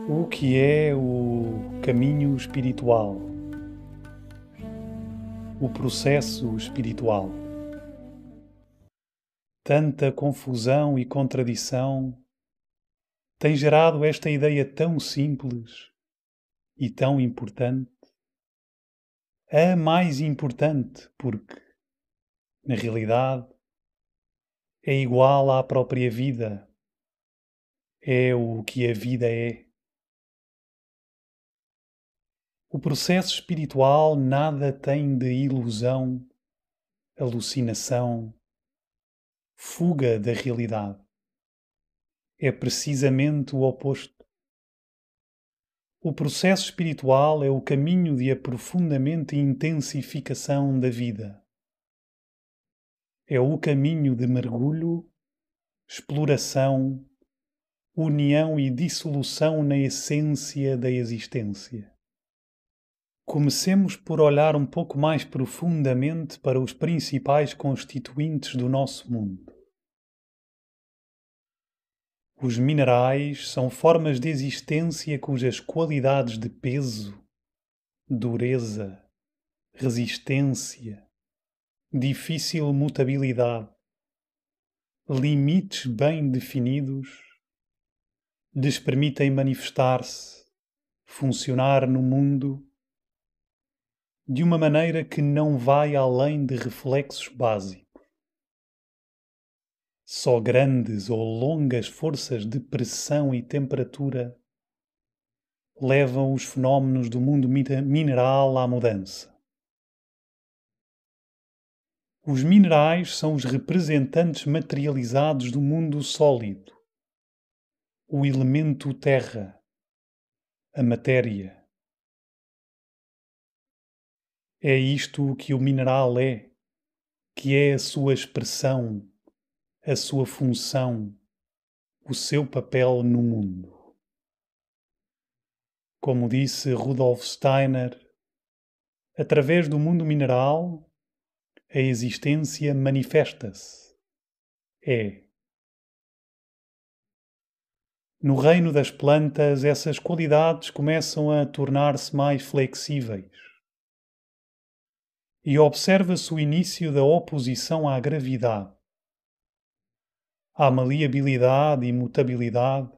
O que é o caminho espiritual? O processo espiritual? Tanta confusão e contradição tem gerado esta ideia tão simples e tão importante. A mais importante porque, na realidade, é igual à própria vida. É o que a vida é. O processo espiritual nada tem de ilusão, alucinação, fuga da realidade. É precisamente o oposto. O processo espiritual é o caminho de aprofundamento e intensificação da vida. É o caminho de mergulho, exploração, união e dissolução na essência da existência. Comecemos por olhar um pouco mais profundamente para os principais constituintes do nosso mundo. Os minerais são formas de existência cujas qualidades de peso, dureza, resistência, difícil mutabilidade, limites bem definidos, lhes permitem manifestar-se, funcionar no mundo de uma maneira que não vai além de reflexos básicos. Só grandes ou longas forças de pressão e temperatura levam os fenómenos do mundo mineral à mudança. Os minerais são os representantes materializados do mundo sólido, o elemento terra, a matéria. É isto que o mineral é, que é a sua expressão, a sua função, o seu papel no mundo. Como disse Rudolf Steiner, através do mundo mineral, a existência manifesta-se. É. No reino das plantas, essas qualidades começam a tornar-se mais flexíveis. E observa-se o início da oposição à gravidade, à maleabilidade e mutabilidade.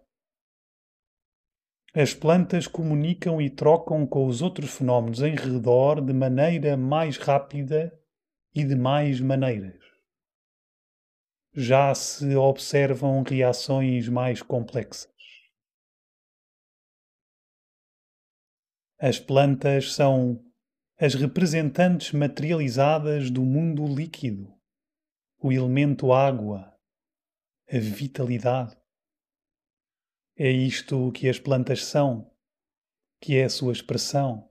As plantas comunicam e trocam com os outros fenómenos em redor de maneira mais rápida e de mais maneiras. Já se observam reações mais complexas. As plantas são as representantes materializadas do mundo líquido, o elemento água, a vitalidade. É isto que as plantas são, que é a sua expressão,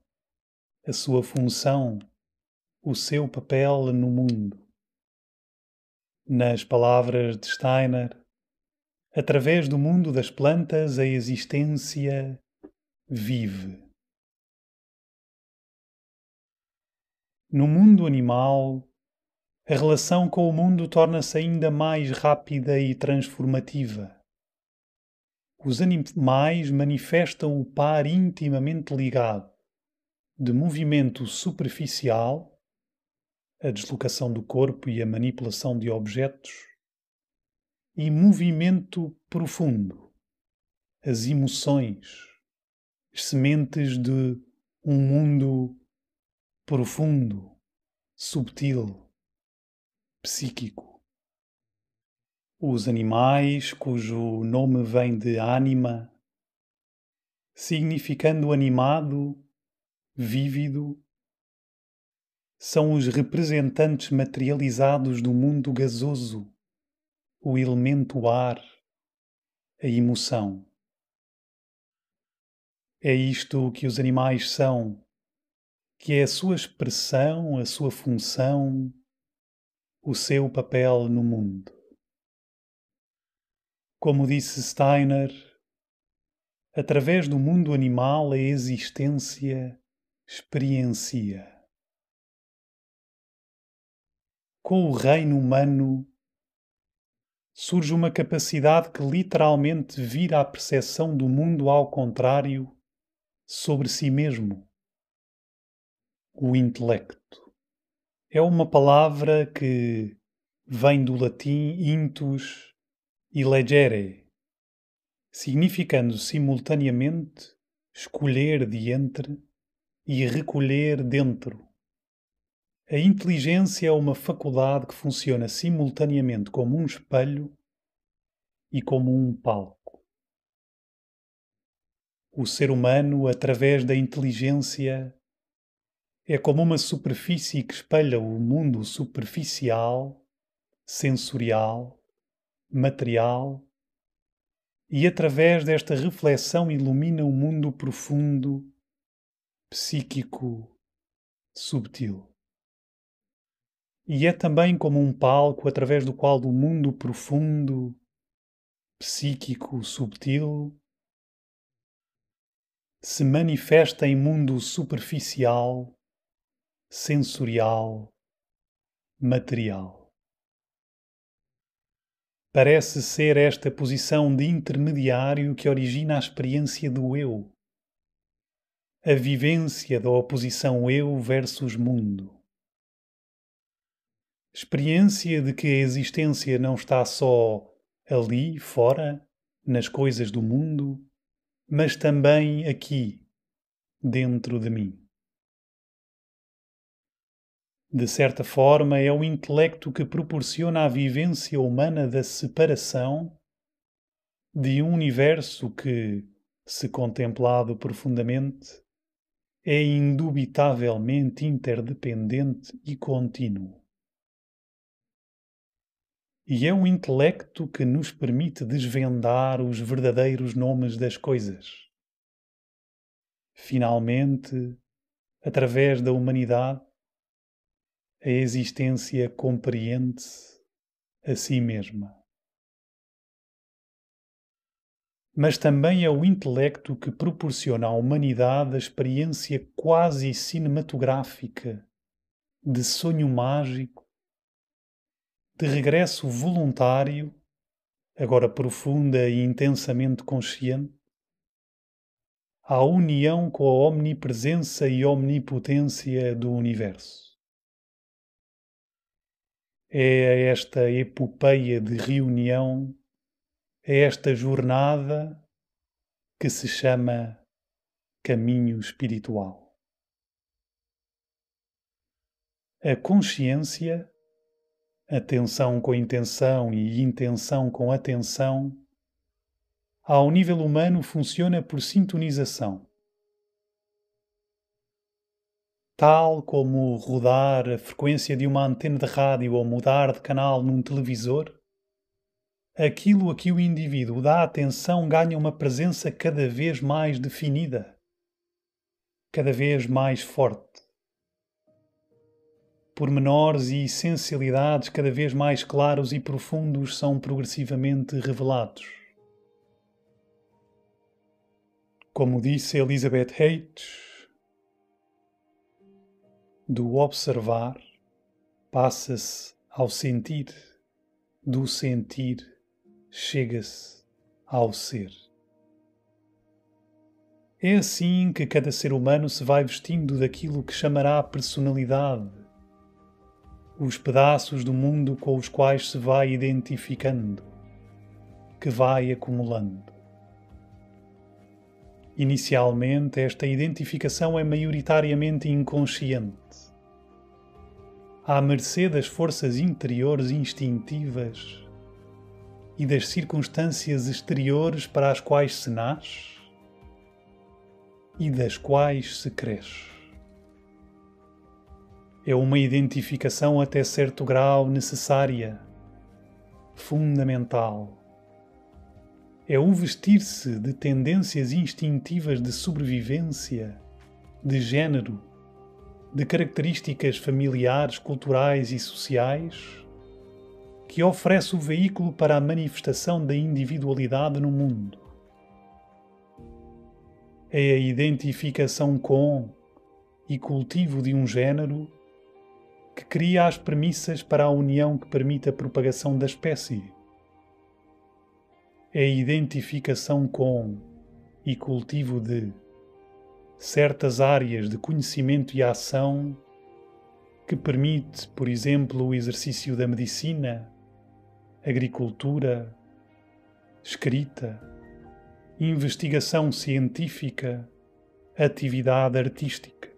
a sua função, o seu papel no mundo. Nas palavras de Steiner, através do mundo das plantas a existência vive. No mundo animal, a relação com o mundo torna-se ainda mais rápida e transformativa. Os animais manifestam o par intimamente ligado de movimento superficial, a deslocação do corpo e a manipulação de objetos, e movimento profundo, as emoções, as sementes de um mundo profundo, subtil, psíquico. Os animais, cujo nome vem de ânima, significando animado, vívido, são os representantes materializados do mundo gasoso, o elemento ar, a emoção. É isto que os animais são, que é a sua expressão, a sua função, o seu papel no mundo. Como disse Steiner, através do mundo animal a existência experiencia. Com o reino humano surge uma capacidade que literalmente vira a percepção do mundo ao contrário sobre si mesmo. O intelecto. É uma palavra que vem do latim intus e legere, significando simultaneamente escolher de entre e recolher dentro. A inteligência é uma faculdade que funciona simultaneamente como um espelho e como um palco. O ser humano, através da inteligência, é como uma superfície que espelha o mundo superficial, sensorial, material, e através desta reflexão ilumina o mundo profundo, psíquico, subtil. E é também como um palco através do qual o mundo profundo, psíquico, subtil, se manifesta em mundo superficial, sensorial, material. Parece ser esta posição de intermediário que origina a experiência do eu, a vivência da oposição eu versus mundo. Experiência de que a existência não está só ali, fora, nas coisas do mundo, mas também aqui, dentro de mim. De certa forma, é o intelecto que proporciona a vivência humana da separação de um universo que, se contemplado profundamente, é indubitavelmente interdependente e contínuo. E é o intelecto que nos permite desvendar os verdadeiros nomes das coisas. Finalmente, através da humanidade, a existência compreende-se a si mesma. Mas também é o intelecto que proporciona à humanidade a experiência quase cinematográfica de sonho mágico, de regresso voluntário, agora profunda e intensamente consciente, à união com a omnipresença e omnipotência do universo. É a esta epopeia de reunião, é esta jornada que se chama caminho espiritual. A consciência, atenção com intenção e intenção com atenção, ao nível humano funciona por sintonização. Tal como rodar a frequência de uma antena de rádio ou mudar de canal num televisor, aquilo a que o indivíduo dá atenção ganha uma presença cada vez mais definida, cada vez mais forte. Pormenores e essencialidades cada vez mais claros e profundos são progressivamente revelados. Como disse Elizabeth Haight, do observar passa-se ao sentir, do sentir chega-se ao ser. É assim que cada ser humano se vai vestindo daquilo que chamará personalidade, os pedaços do mundo com os quais se vai identificando, que vai acumulando. Inicialmente, esta identificação é maioritariamente inconsciente, à mercê das forças interiores instintivas e das circunstâncias exteriores para as quais se nasce e das quais se cresce. É uma identificação até certo grau necessária, fundamental. É o vestir-se de tendências instintivas de sobrevivência, de género, de características familiares, culturais e sociais, que oferece o veículo para a manifestação da individualidade no mundo. É a identificação com e cultivo de um género que cria as premissas para a união que permite a propagação da espécie. é a identificação com e cultivo de certas áreas de conhecimento e ação que permite, por exemplo, o exercício da medicina, agricultura, escrita, investigação científica, atividade artística.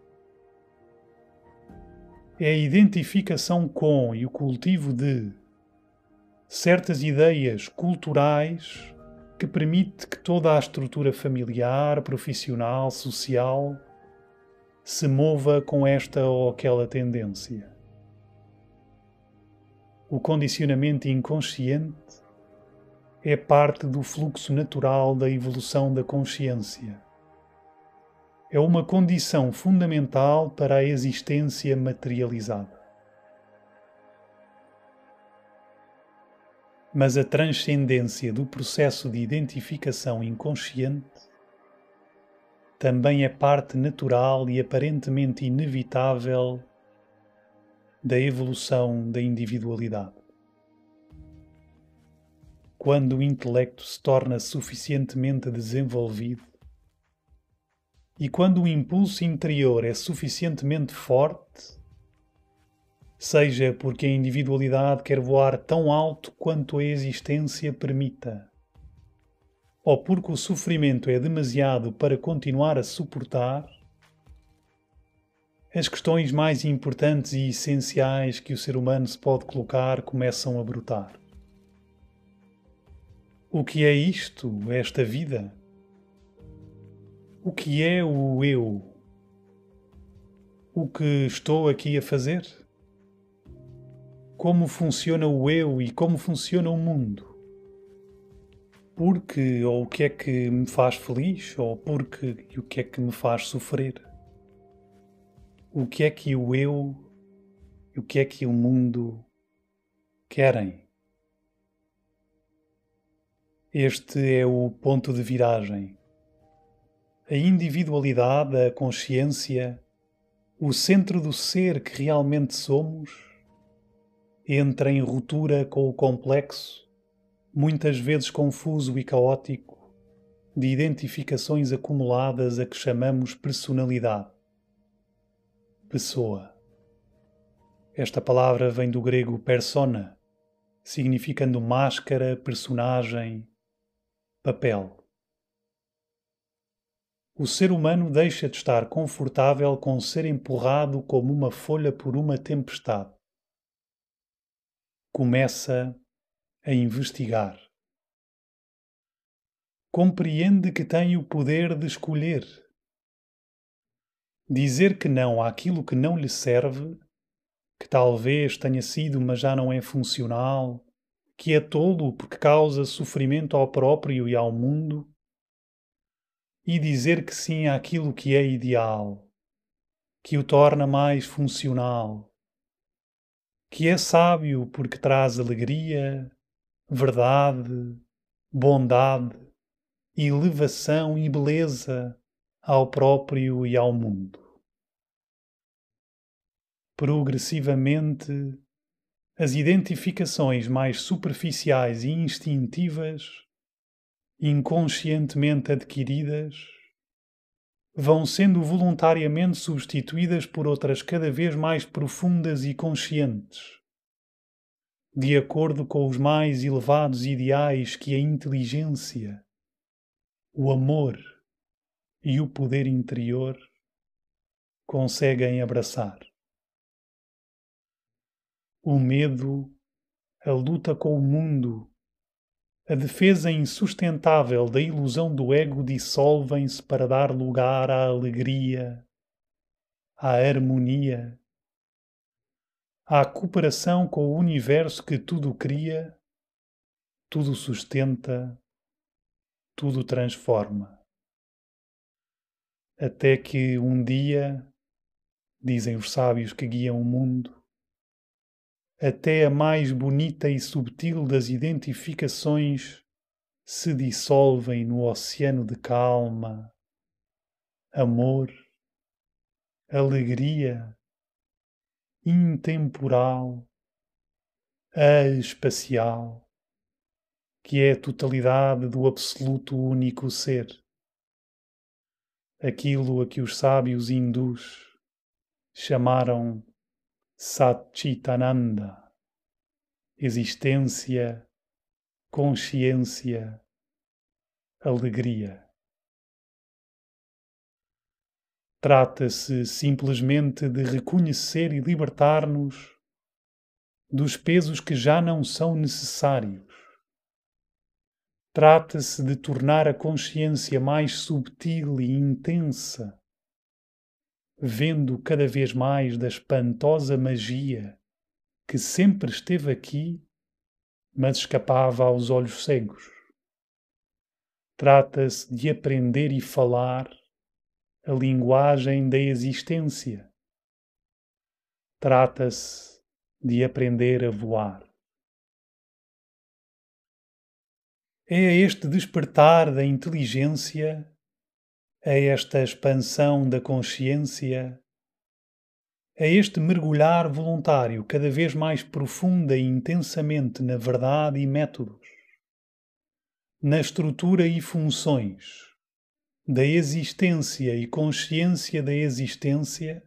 É a identificação com e o cultivo de certas ideias culturais que permite que toda a estrutura familiar, profissional, social se mova com esta ou aquela tendência. O condicionamento inconsciente é parte do fluxo natural da evolução da consciência. É uma condição fundamental para a existência materializada. Mas a transcendência do processo de identificação inconsciente também é parte natural e aparentemente inevitável da evolução da individualidade. Quando o intelecto se torna suficientemente desenvolvido e quando o impulso interior é suficientemente forte, seja porque a individualidade quer voar tão alto quanto a existência permita, ou porque o sofrimento é demasiado para continuar a suportar, as questões mais importantes e essenciais que o ser humano se pode colocar começam a brotar. O que é isto, esta vida? O que é o eu? O que estou aqui a fazer? Como funciona o eu e como funciona o mundo? Porque ou o que é que me faz feliz ou porque e o que é que me faz sofrer? O que é que o eu e o que é que o mundo querem? Este é o ponto de viragem. A individualidade, a consciência, o centro do ser que realmente somos, entra em ruptura com o complexo, muitas vezes confuso e caótico, de identificações acumuladas a que chamamos personalidade. Pessoa. Esta palavra vem do grego persona, significando máscara, personagem, papel. O ser humano deixa de estar confortável com ser empurrado como uma folha por uma tempestade. Começa a investigar. Compreende que tem o poder de escolher. Dizer que não àquilo que não lhe serve, que talvez tenha sido, mas já não é funcional, que é tolo porque causa sofrimento ao próprio e ao mundo, e dizer que sim àquilo que é ideal, que o torna mais funcional, que é sábio porque traz alegria, verdade, bondade, elevação e beleza ao próprio e ao mundo. Progressivamente, as identificações mais superficiais e instintivas, inconscientemente adquiridas, vão sendo voluntariamente substituídas por outras cada vez mais profundas e conscientes, de acordo com os mais elevados ideais que a inteligência, o amor e o poder interior conseguem abraçar. O medo, a luta com o mundo, a defesa insustentável da ilusão do ego dissolvem-se para dar lugar à alegria, à harmonia, à cooperação com o universo que tudo cria, tudo sustenta, tudo transforma. Até que um dia, dizem os sábios que guiam o mundo, até a mais bonita e subtil das identificações se dissolvem no oceano de calma, amor, alegria, intemporal, espacial, que é a totalidade do absoluto único ser, aquilo a que os sábios hindus chamaram Satchitananda, existência, consciência, alegria. Trata-se simplesmente de reconhecer e libertar-nos dos pesos que já não são necessários. Trata-se de tornar a consciência mais subtil e intensa, vendo cada vez mais da espantosa magia que sempre esteve aqui, mas escapava aos olhos cegos. Trata-se de aprender e falar a linguagem da existência. Trata-se de aprender a voar. É este despertar da inteligência, é esta expansão da consciência, é este mergulhar voluntário cada vez mais profunda e intensamente na verdade e métodos, na estrutura e funções da existência e consciência da existência,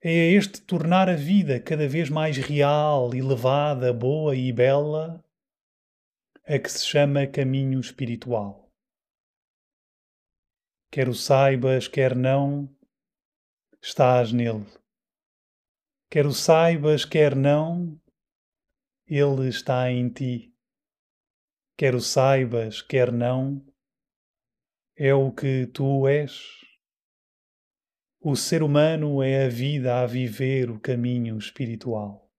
é este tornar a vida cada vez mais real, elevada, boa e bela, a que se chama caminho espiritual. Quer o saibas, quer não, estás nele. Quer o saibas, quer não, ele está em ti. Quer o saibas, quer não, é o que tu és. O ser humano é a vida a viver o caminho espiritual.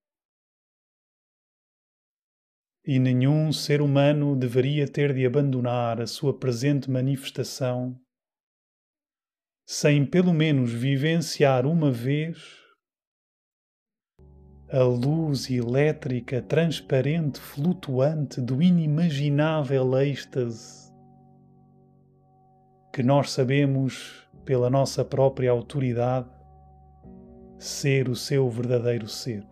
E nenhum ser humano deveria ter de abandonar a sua presente manifestação sem pelo menos vivenciar uma vez a luz elétrica transparente flutuante do inimaginável êxtase que nós sabemos, pela nossa própria autoridade, ser o seu verdadeiro ser.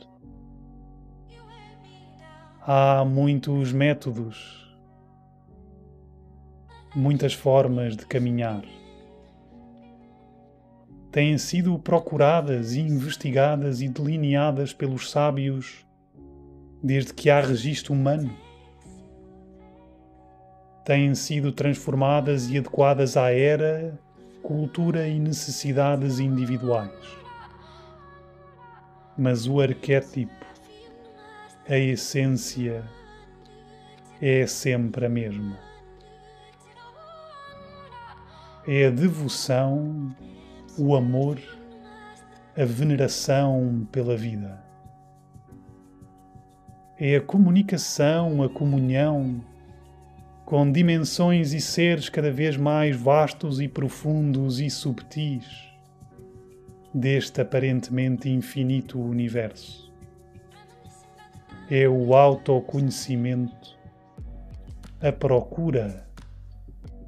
Há muitos métodos, muitas formas de caminhar. Têm sido procuradas e investigadas e delineadas pelos sábios desde que há registro humano. Têm sido transformadas e adequadas à era, cultura e necessidades individuais. Mas o arquétipo, a essência, é sempre a mesma. É a devoção, o amor, a veneração pela vida. É a comunicação, a comunhão, com dimensões e seres cada vez mais vastos e profundos e subtis deste aparentemente infinito universo. É o autoconhecimento, a procura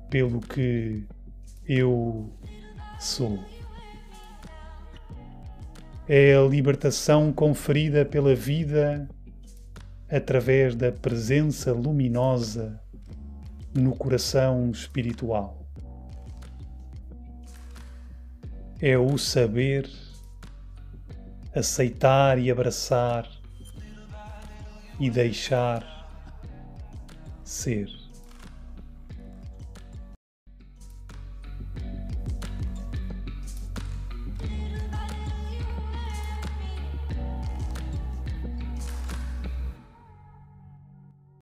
pelo que eu sou. É a libertação conferida pela vida através da presença luminosa no coração espiritual. É o saber, aceitar e abraçar e deixar ser.